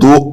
2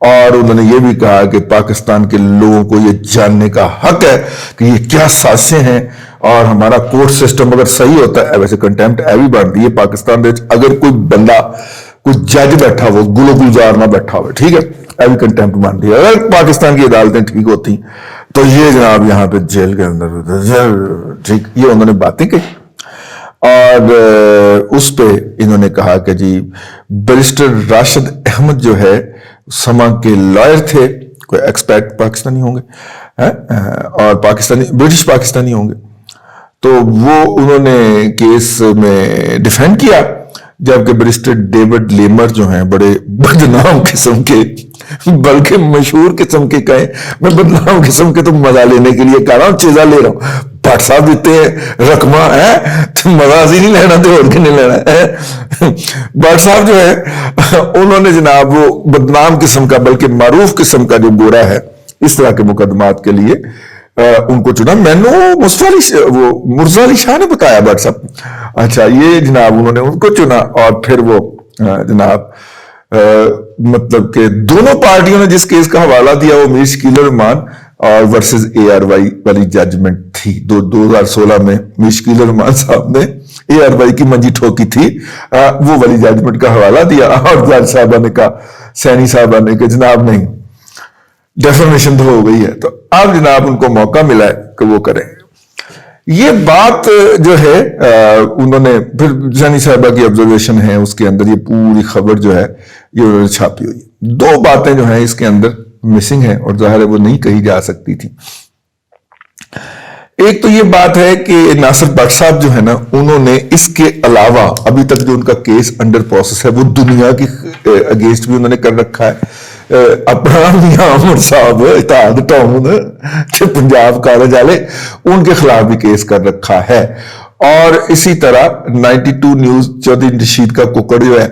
اور انہوں نے یہ بھی کہا کہ پاکستان کے لوگوں کو یہ جاننے کا حق ہے کہ یہ کیا سازشیں ہیں، اور ہمارا کورٹ سسٹم اگر صحیح ہوتا ہے، ویسے کنٹیمپٹ ایوی بنتی ہے پاکستان میں اگر کوئی بندہ کوئی جج بیٹھا ہو، گلو گلزار نہ بیٹھا ہو، ٹھیک ہے، ایوی کنٹیمپٹ بنتی ہے، اگر پاکستان کی عدالتیں ٹھیک ہوتی تو یہ جناب یہاں پہ جیل کے اندر ٹھیک، یہ انہوں نے باتیں کہی۔ اور اس پہ انہوں نے کہا کہ جی بیرسٹر راشد احمد جو ہے سما کے لائر تھے، کوئی ایکسپیٹ پاکستانی ہوں گے اور برٹش پاکستانی ہوں گے، تو وہ انہوں نے کیس میں ڈیفینڈ کیا، جبکہ بیرسٹر ڈیوڈ لیمر جو ہیں بڑے بدنام قسم کے، بلکہ مشہور قسم کے کہیں، میں بدنام قسم کے تو مزہ لینے کے لیے کہہ رہا ہوں، چیزہ لے رہا ہوں، بھٹ صاحب دیتے ہیں رقمہ ہے تو مزہ ہی نہیں لینا تو اور کے نہیں لینا ہے۔ بھٹ صاحب جو ہے انہوں نے جناب وہ بدنام قسم کا بلکہ معروف قسم کا جو گورا ہے اس طرح کے مقدمات کے لیے ان کو چنا۔ میں نے مرزا علی شاہ نے بتایا بھٹ صاحب، اچھا یہ جناب انہوں نے ان کو چنا، اور پھر وہ جناب مطلب کہ دونوں پارٹیوں نے جس کیس کا حوالہ دیا وہ میر شکیل الرحمان اور ورسز اے آر وائی والی ججمنٹ تھی۔ 2016 میں میر شکیل الرحمان صاحب نے اے آر وائی کی منجی ٹھوکی تھی، وہ والی ججمنٹ کا حوالہ دیا، اور جج صاحبہ نے کہا، سینی صاحبہ نے کہ جناب نہیں، ڈیفرمیشن تو ہو گئی ہے، تو اب جناب ان کو موقع ملا ہے کہ وہ کریں۔ یہ بات جو ہے انہوں نے پھر سینی صاحبہ کی آبزرویشن ہے اس کے اندر، یہ پوری خبر جو ہے یہ انہوں نے چھاپی ہوئی۔ دو باتیں جو ہیں اس کے اندر مسنگ ہیں اور ظاہر ہے وہ نہیں کہی جا سکتی تھی۔ ایک تو یہ بات ہے کہ ناصر بٹ صاحب جو ہے نا، انہوں نے اس کے علاوہ ابھی تک جو ان کا کیس انڈر پروسیس ہے وہ دنیا کی اگینسٹ بھی انہوں نے کر رکھا ہے۔ اپنا میاں عمر صاحب اتحاد ٹاؤن جو پنجاب کالج والے، ان کے خلاف بھی کیس کر رکھا ہے، اور اسی طرح 92 نیوز چودھری رشید کا ککڑ جو ہے،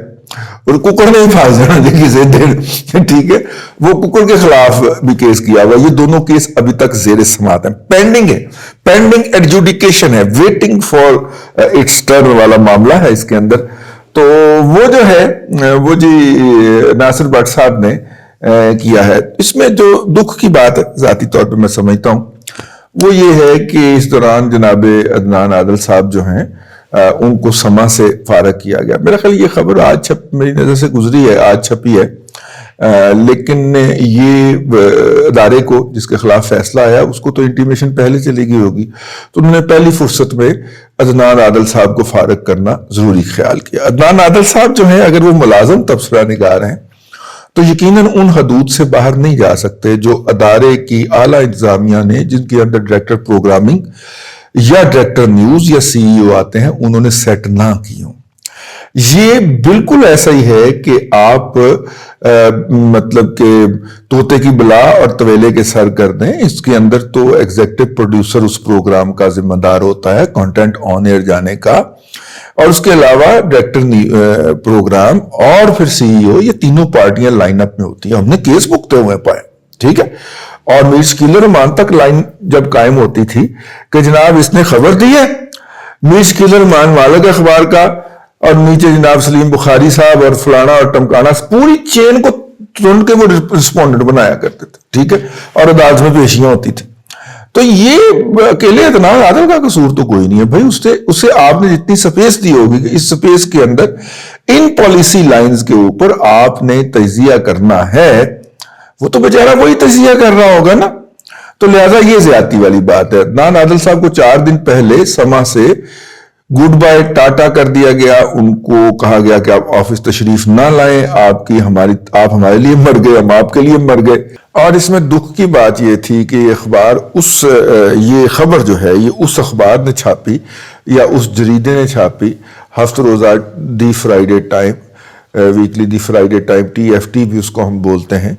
اور ککڑ نہیں پھانس جانا جی کسی دن، ٹھیک ہے، وہ ککڑ کے خلاف بھی کیس کیا ہوا۔ یہ دونوں کیس ابھی تک زیر سماعت ہیں، پینڈنگ ہے، پینڈنگ ایڈجوڈیکیشن ہے، ویٹنگ فار اٹس ٹرن والا معاملہ ہے اس کے اندر۔ تو وہ جو ہے وہ جی ناصر بٹ صاحب نے کیا ہے، اس میں جو دکھ کی بات ہے ذاتی طور پہ میں سمجھتا ہوں وہ یہ ہے کہ اس دوران جناب عدنان عادل صاحب جو ہیں ان کو سما سے فارغ کیا گیا۔ میرا خیال یہ خبر آج میری نظر سے گزری ہے، آج چھپی ہے، لیکن یہ ادارے کو جس کے خلاف فیصلہ آیا اس کو تو انٹیمیشن پہلے چلی گئی ہوگی، تو انہوں نے پہلی فرصت میں عدنان عادل صاحب کو فارغ کرنا ضروری خیال کیا۔ عدنان عادل صاحب جو ہیں اگر وہ ملازم تبصرہ نگار ہیں تو یقیناً ان حدود سے باہر نہیں جا سکتے جو ادارے کی اعلیٰ انتظامیہ نے، جن کے اندر ڈائریکٹر پروگرامنگ یا ڈائریکٹر نیوز یا سی ای او آتے ہیں، انہوں نے سیٹ نہ کی ہوں۔ یہ بالکل ایسا ہی ہے کہ آپ مطلب کہ طوطے کی بلا اور طویلے کے سر کر دیں، اس کے اندر تو ایگزیکٹو پروڈیوسر اس پروگرام کا ذمہ دار ہوتا ہے کانٹینٹ آن ایئر جانے کا، اور اس کے علاوہ ڈائریکٹر پروگرام اور پھر سی ای او، یہ تینوں پارٹیاں لائن اپ میں ہوتی ہیں۔ ہم نے کیس بکتے ہوئے پائے، ٹھیک ہے، اور میر شکیل الرحمان تک لائن جب قائم ہوتی تھی کہ جناب اس نے خبر دی ہے، میر شکیل الرحمان مالک اخبار کا، اور نیچے جناب سلیم بخاری صاحب اور فلانا اور ٹمکانا، پوری چین کو چن کے وہ رسپونڈنٹ بنایا کرتے تھے، ٹھیک ہے، اور عدالت میں پیشیاں ہوتی تھی۔ تو یہ اکیلے عدنان عادل کا قصور تو کوئی نہیں ہے بھائی، اسے آپ نے جتنی سپیس دی ہوگی کہ اس سپیس کے اندر ان پالیسی لائنز کے اوپر آپ نے تجزیہ کرنا ہے، وہ تو بیچارہ وہی تجزیہ کر رہا ہوگا نا، تو لہٰذا یہ زیادتی والی بات ہے۔ عدنان عادل صاحب کو 4 دن پہلے سما سے گڈ بائے ٹاٹا کر دیا گیا، ان کو کہا گیا کہ آپ آفس تشریف نہ لائیں، آپ ہمارے لیے مر گئے، ہم آپ کے لیے مر گئے۔ اور اس میں دکھ کی بات یہ تھی کہ یہ خبر جو ہے یہ اس اخبار نے چھاپی یا اس جریدے نے چھاپی، ہفتہ روزہ دی فرائیڈے ٹائم، ویکلی دی فرائیڈے ٹائم، TFT بھی اس کو ہم بولتے ہیں،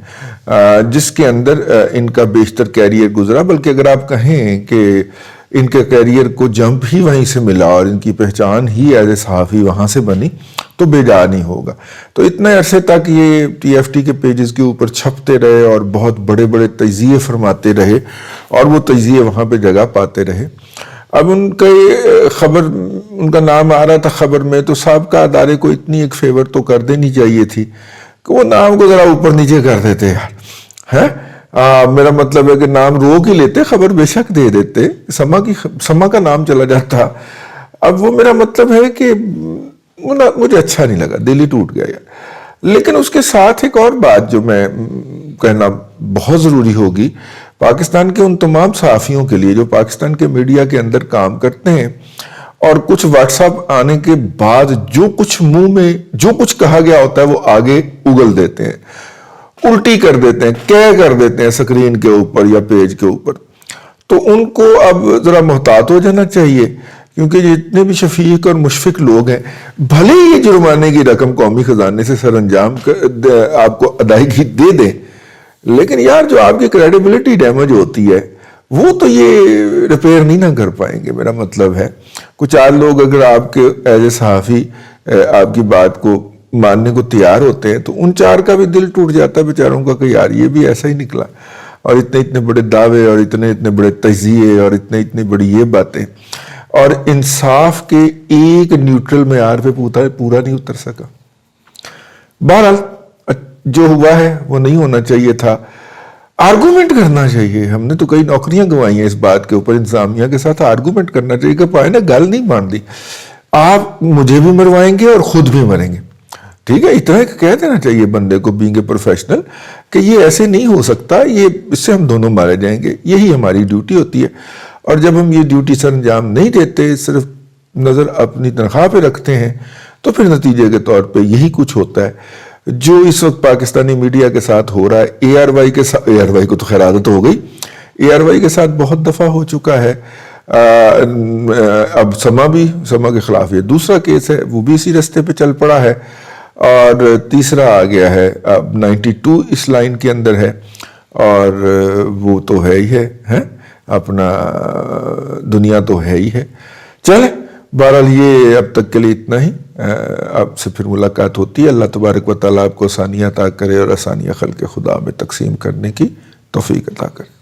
جس کے اندر ان کا بیشتر کیریئر گزرا، بلکہ اگر آپ کہیں کہ ان کے کیریئر کو جمپ ہی وہیں سے ملا اور ان کی پہچان ہی ایز اے صحافی وہاں سے بنی تو بے جا نہیں ہوگا۔ تو اتنے عرصے تک یہ TFT کے پیجز کے اوپر چھپتے رہے اور بہت بڑے بڑے تجزیے فرماتے رہے، اور وہ تجزیے وہاں پہ جگہ پاتے رہے۔ اب ان کا نام آ رہا تھا خبر میں، تو سابقہ ادارے کو اتنی ایک فیور تو کر دینی چاہیے تھی کہ وہ نام کو ذرا اوپر نیچے کر دیتے یار ہے. میرا مطلب ہے کہ نام روک ہی لیتے, خبر بے شک دے دیتے, سما کا نام چلا جاتا. اب وہ میرا مطلب ہے کہ مجھے اچھا نہیں لگا, دل ہی ٹوٹ گیا یار. لیکن اس کے ساتھ ایک اور بات جو میں کہنا بہت ضروری ہوگی پاکستان کے ان تمام صحافیوں کے لیے جو پاکستان کے میڈیا کے اندر کام کرتے ہیں اور کچھ واٹس ایپ آنے کے بعد جو کچھ منہ میں جو کچھ کہا گیا ہوتا ہے وہ آگے اگل دیتے ہیں, الٹی کر دیتے ہیں, کر دیتے ہیں سکرین کے اوپر یا پیج کے اوپر. تو ان کو اب ذرا محتاط ہو جانا چاہیے, کیونکہ جتنے بھی شفیق اور مشفق لوگ ہیں بھلے ہی جرمانے کی رقم قومی خزانے سے سر انجام آپ کو ادائیگی دے دیں, لیکن یار جو آپ کی کریڈیبلٹی ڈیمیج ہوتی ہے وہ تو یہ ریپیئر نہیں نہ کر پائیں گے. میرا مطلب ہے کچھ 4 لوگ اگر آپ کے ایز اے صحافی آپ کی بات کو ماننے کو تیار ہوتے ہیں تو ان 4 کا بھی دل ٹوٹ جاتا ہے بیچاروں کا کہ یار یہ بھی ایسا ہی نکلا, اور اتنے بڑے دعوے اور اتنے بڑے تجزیے اور اتنی بڑی یہ باتیں, اور انصاف کے ایک نیوٹرل معیار پہ پورا نہیں اتر سکا. بہرحال جو ہوا ہے وہ نہیں ہونا چاہیے تھا. آرگومنٹ کرنا چاہیے, ہم نے تو کئی نوکریاں گنوائی ہیں اس بات کے اوپر, انتظامیہ کے ساتھ آرگومنٹ کرنا چاہیے کہ پائے نا گل نہیں مان دی, آپ مجھے بھی مروائیں گے اور خود بھی مریں گے, ٹھیک ہے. اتنا کہہ دینا چاہیے بندے کو بینگ اے پروفیشنل کہ یہ ایسے نہیں ہو سکتا, یہ اس سے ہم دونوں مارے جائیں گے, یہی ہماری ڈیوٹی ہوتی ہے. اور جب ہم یہ ڈیوٹی سر انجام نہیں دیتے, صرف نظر اپنی تنخواہ پہ رکھتے ہیں, تو پھر نتیجے کے طور پہ یہی کچھ ہوتا ہے جو اس وقت پاکستانی میڈیا کے ساتھ ہو رہا ہے. اے آر وائی کو تو خیر عادت ہو گئی, اے آر وائی کے ساتھ بہت دفعہ ہو چکا ہے. اب سما کے خلاف یہ دوسرا کیس ہے, وہ بھی اسی رستے پہ چل پڑا ہے, اور تیسرا آ گیا ہے اب 92 اس لائن کے اندر ہے, اور وہ تو ہے ہی ہے اپنا دنیا تو ہے ہی ہے. چلیں بہرحال یہ اب تک کے لیے اتنا ہی, اب سے پھر ملاقات ہوتی ہے. اللہ تبارک و تعالیٰ آپ کو آسانیاں عطا کرے اور آسانیاں خلق خدا میں تقسیم کرنے کی توفیق عطا کرے.